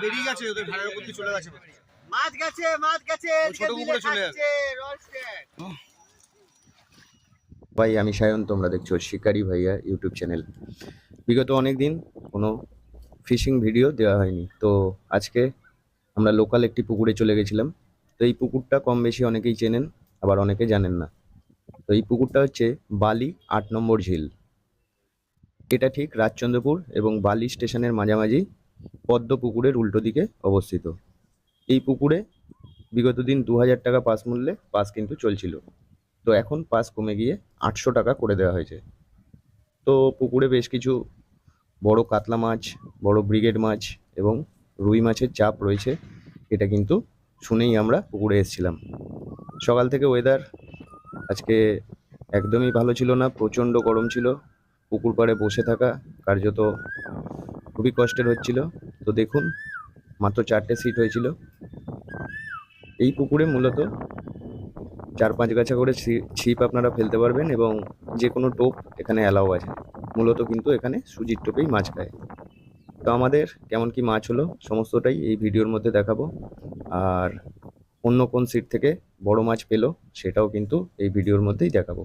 বেরিয়ে গেছে, ওদের ঘাড়ের উপর দিয়ে চলে গেছে। ছোট পুকুরে চলে যাবে। ভাই আমি সায়ন, তোমরা দেখছো শিকারি ভাইয়া ইউটিউব চ্যানেল। বিগত অনেক দিন কোনো ফিশিং ভিডিও দেওয়া হয়নি, তো আজকে আমরা লোকাল একটি পুকুরে চলে গেছিলাম। তো এই পুকুরটা কম বেশি অনেকেই চেনেন, আবার অনেকে জানেন না। তো এই পুকুরটা হচ্ছে বালি 8 নম্বর ঝিল। এটা ঠিক রাজচন্দ্রপুর এবং বালি স্টেশনের মাঝামাঝি পদ্ম পুকুরের উল্টো দিকে অবস্থিত। এই পুকুরে বিগত দিন 2000 টাকা পাস মূল্যে পাস কিন্তু চলছিল, তো এখন পাস কমে গিয়ে 800 টাকা করে দেওয়া হয়েছে। তো পুকুরে বেশ কিছু বড় কাতলা মাছ, বড় ব্রিগেড মাছ এবং রুই মাছের চাপ রয়েছে। এটা কিন্তু শুনেই আমরা পুকুরে এসেছিলাম। সকাল থেকে ওয়েদার আজকে একদমই ভালো ছিল না, প্রচণ্ড গরম ছিল। পুকুর পাড়ে বসে থাকা কার্যত খুবই কষ্টের হচ্ছিল। তো দেখুন, মাত্র 4টে সিট হয়েছিল। এই পুকুরে মূলত 4-5 গাছা করে ছিপ আপনারা ফেলতে পারবেন এবং যে কোনো টোপ এখানে অ্যালাউ আছে। মূলত কিন্তু এখানে সুজির টোপেই মাছ খায়। তো আমাদের কেমন কি মাছ হলো সমস্তটাই এই ভিডিওর মধ্যে দেখাবো, আর অন্য কোন সিট থেকে বড় মাছ পেলো সেটাও কিন্তু এই ভিডিওর মধ্যেই দেখাবো,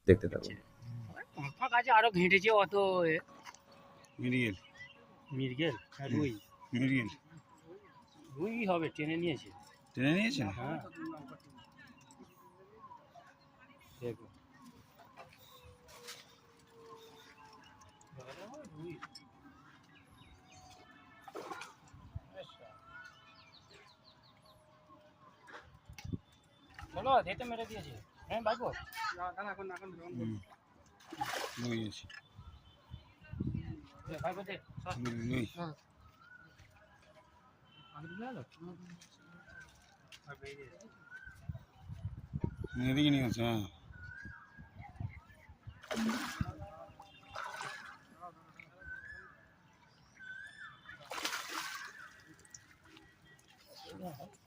দেখতে থাকুন। কাছে আরো ঘেঁটেছে অত মিরিগেল মির্গেল রুই মিরিগেল রুই হবে, টেনে নিয়েছে। টেনে নিয়েছে না? হ্যাঁ দেখো চলো দেখতে মেরে দিয়েছে। হ্যাঁ বাইকো লুই আছে, বাইকো দেখ লুই। এদিকে নিয়ে আছে। হ্যাঁ,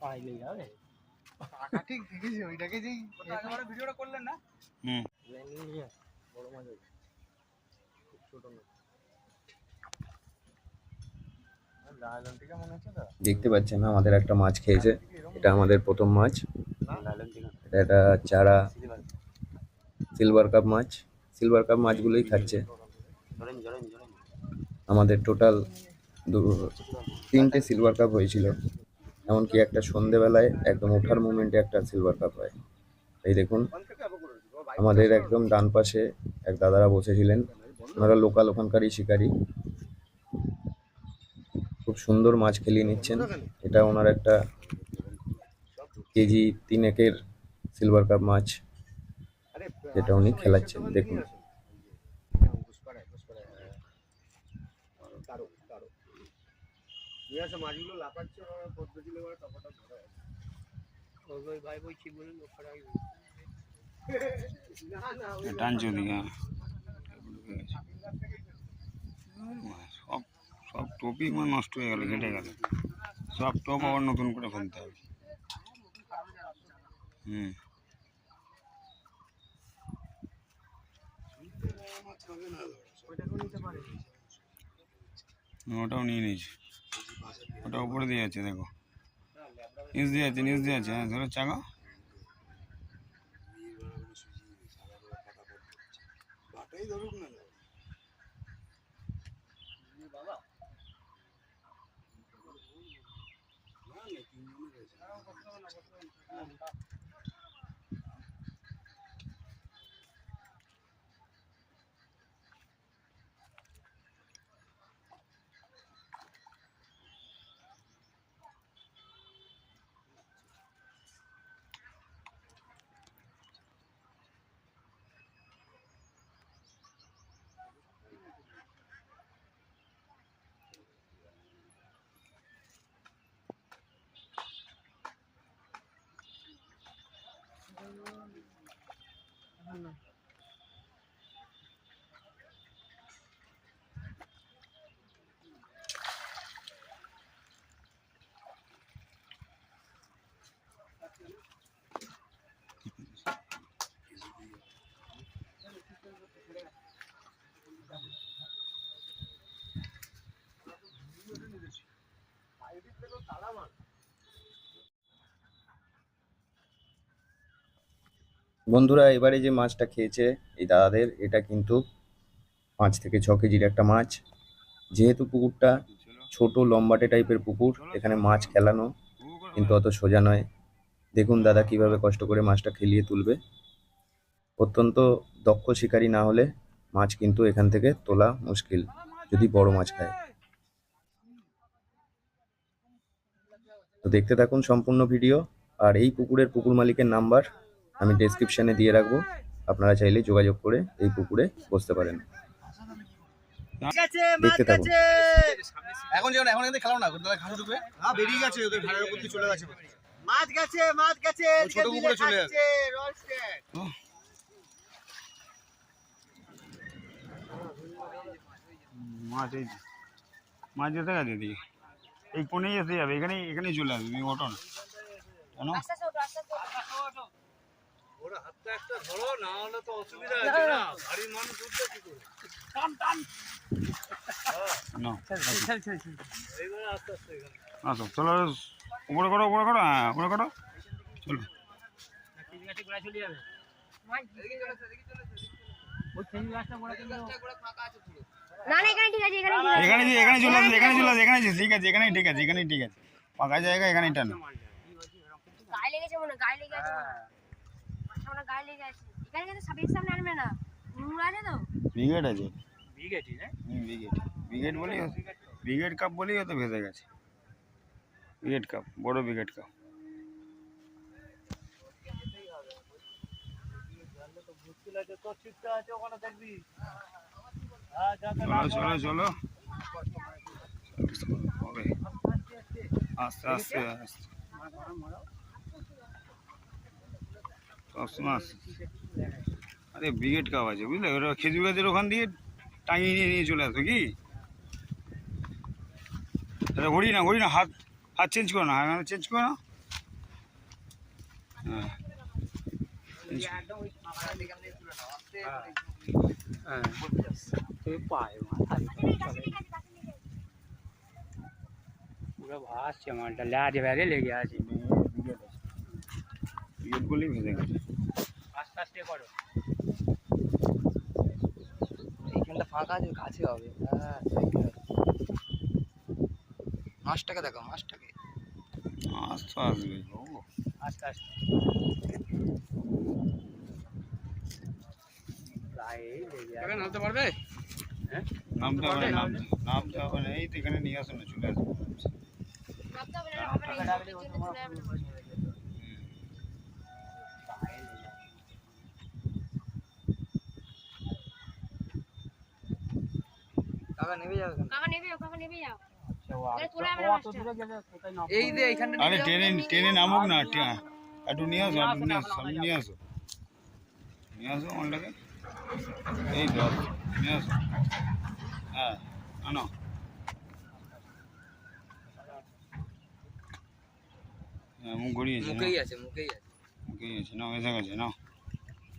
পাইলে যাবে ঠিক দেখেছি ওইটাকে, যেই একেবারে ভিডিওটা করলেন না। বড় মাছ ছোট মাছ দেখতে পাচ্ছেন আমাদের একটা মাছ খেয়েছে, এটা আমাদের প্রথম মাছ। এটা একটা চারা সিলভার কাপ মাছ। সিলভার কাপ মাছগুলোই খাচ্ছে। আমাদের টোটাল 3টে সিলভার কাপ হয়েছিল, এমনকি একটা সন্ধেবেলায় একদম ওঠার মোমেন্টে একটা সিলভার কাপ হয়। এই দেখুন, আমাদের একদম ডান পাশে এক দাদারা বসেছিলেন, ওনারা লোকাল ওখানকারই শিকারি, খুব সুন্দর মাছ খেলিয়ে নিচ্ছেন। এটা ওনার একটা কেজি 3 সিলভার কাপ মাছ, যেটা উনি খেলাচ্ছেন। দেখুন মাছগুলো লাফাচ্ছে পদ্ধতি টপাটা ধরে ওই ভাই বই কি বলে লোকরা টানছে ওদিকে। সব সব টোপই মানে নষ্ট হয়ে গেল, ঘেটে গেল। সব টোপ আবার নতুন করে ফেলতে হবে। ওটাও নিয়ে নিয়েছি, ওটা উপরে দিয়ে আছে, দেখো নিচ দিয়ে আছে, নিচ দিয়ে আছে। হ্যাঁ ধরো চাকা। ধরুক না বন্ধুরা এবারে যে মাছটা খেয়েছে এই দাদাদের, এটা কিন্তু 5 থেকে 6 কেজির একটা মাছ। যেহেতু পুকুরটা ছোট লম্বাটে টাইপের পুকুর, এখানে মাছ খেলানো কিন্তু অত সোজা নয়। দেখুন দাদা কিভাবে কষ্ট করে মাছটা খেলিয়ে তুলবে। অত্যন্ত দক্ষ শিকারী না হলে মাছ কিন্তু এখান থেকে তোলা মুশকিল, যদি বড় মাছ খায়। তো দেখতে থাকুন সম্পূর্ণ ভিডিও। আর এই পুকুরের পুকুর মালিকের নাম্বার আমি ডেসক্রিপশনে দিয়ে রাখবো, আপনারা চাইলে যোগাযোগ করে এই পুকুরে বসতে পারেন। দেখতে থাকুন। এখন যেমন এখন এদের খেলাও না, ওদের ঘাস ঢুকবে। হ্যাঁ বেরিয়ে গেছে, ওদের ঘাড়ের উপর দিয়ে চলে গেছে। মাছ গেছে, মাছ গেছে, ছোট পুকুরে চলে যাচ্ছে। মাছ এই মাছ যেতে গেছে দিকে এই কোণেই এসে যাবে, এখানেই চলে আসবে, তুমি ওঠো না কেন? ওরা হাতটা একটা ধরো, না হলে তো অসুবিধা আছে না, ভারী মানুষ উঠবে কি করে? টান টান। না এইবারে আস্তে আস্তে এখানে আসো, চলো উপরে করো, হ্যাঁ উপরে করো, চলো। না না এখানে ঠিক আছে, এখানে ঠিক আছে। এখানে চলে আসবে, ঠিক আছে, এখানেই ঠিক আছে, ফাঁকা জায়গা এখানেই টানো। গায়ে লেগেছে মনে হয়, গায়ে লেগে আছে মনে হয়। সামনে গায়ে লেগে আছে। এখানে কিন্তু সামনে আনবে না। নুর আছে তো? ব্রিগেড আছে, বিঘেটি না ব্রিগেড বলেই ব্রিগেড কাপ বলেই হয়তো ভেসে গেছে। ব্রিগেড কাপ, বড় ব্রিগেড কাপ। মুশকিল আছে, তোর চিপটা আছে ওখানে দেখবি। চলো হবে, আস্তে সবসময় আস্তে। আরে ব্রিগেড কাপ আছে বুঝলে, ওরা খেজুর গাছের ওখান দিয়ে টাঙিয়ে নিয়ে চলে আসবে কি। আরে ঘড়ি না, হাত চেঞ্জ করো না, চেঞ্জ করো না। হ্যাঁ পুরো ভাসছে মালটা, ল্যাজে ব্যাগে লেগে আছে। ব্রিগেড বলেই ভেসে গেছে। আস্তে আস্তে করো। এইখানটা ফাঁকা আছে, কাছে হবে। হ্যাঁ মাছটাকে দেখো, মাছটাকে আস্তে আসবে আস্তে আস্তে প্রায় লেগে আছে। নামতে পারবে? হ্যাঁ নামতে হবে না, এই তো এখানে নিয়ে আসো না, চলে আসবে। নামতে হবে না, হবে না, এই জন্য চলে যাবে না। কাকা নেমে যাবে কেন? কাকা নেবে যাও। আচ্ছা, ও এখানে চলে যাবে না অত মাছটা। দূরে গেলে কোথায় নামবো? এই যে এইখানটা আরে ট্রেনে নামুক না, একটু নিয়ে আসো, সামনে নিয়ে আসো মনটাকে, এই তো নিয়ে আসো। হ্যাঁ আনো, হ্যাঁ মুখ ঘুরিয়েছে, মুখেই আছে, মুখেই আছে। নাও এসে গেছে, নাও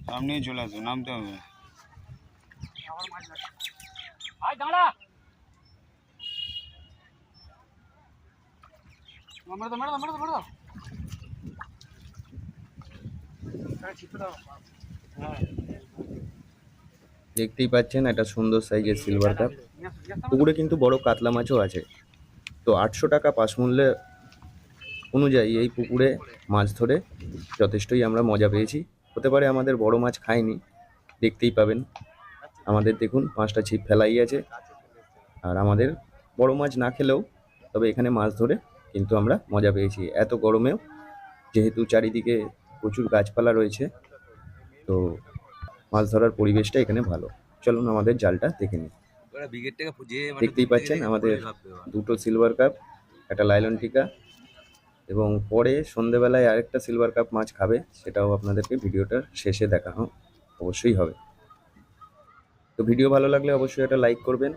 সামনেই চলে আসো, নামতে হবে না। আয় দাঁড়া, মেরে দাও। দেখতেই পাচ্ছেন একটা সুন্দর সাইজের সিলভার কাপ। পুকুরে কিন্তু বড় কাতলা মাছও আছে। তো 800 টাকা পাস মূল্যে অনুযায়ী এই পুকুরে মাছ ধরে যথেষ্টই আমরা মজা পেয়েছি। হতে পারে আমাদের বড় মাছ খাইনি, দেখতেই পাবেন। আমাদের দেখুন 5টা ছিপ ফেলাই আছে। আর আমাদের বড় মাছ না খেলেও তবে এখানে মাছ ধরে কিন্তু আমরা মজা পেয়েছি। এত গরমেও যেহেতু চারিদিকে প্রচুর গাছপালা রয়েছে, তো মাছ ধরার পরিবেশটা এখানে ভালো। চলুন আমাদের জালটা দেখে নিই। ওরা ব্রিগেডটাকে যে দেখতেই পাচ্ছেন আমাদের 2টো সিলভার কাপ, একটা লাইলন টিকা, এবং পরে সন্ধেবেলায় আরেকটা সিলভার কাপ মাছ খাবে, সেটাও আপনাদেরকে ভিডিওটার শেষে দেখানো অবশ্যই হবে। তো ভিডিও ভালো লাগলে অবশ্যই একটা লাইক করবেন।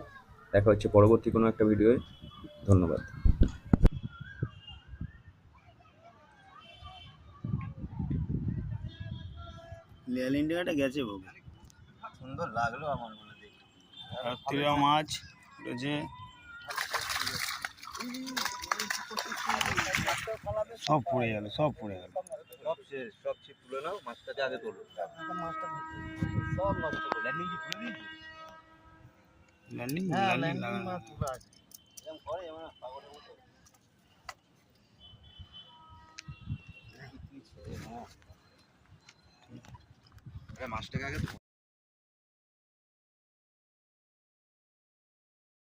দেখা হচ্ছে পরবর্তী কোনো একটা ভিডিওয়ে। ধন্যবাদ। লেয়াল ইন্ডিয়াটা গেছে বাবু, সুন্দর লাগলো আমার মনে দেখে। রাত্রিরা মাছ রয়েছে। সব পড়ে গেল, সব পড়ে গেল। সব শেষ, সব ছিপ তুলে নাও, মাছটাকে আগে তোলো। সব নষ্ট করে ল্যান্ডিং কি খুলে দিয়েছি? ল্যান্ডিং হ্যাঁ, ল্যান্ডিং ল্যান্ডিং লাগানো। মাছ তোলা আছে। এরকম করে এমন পাগলের মতো। মাছটাকে আগে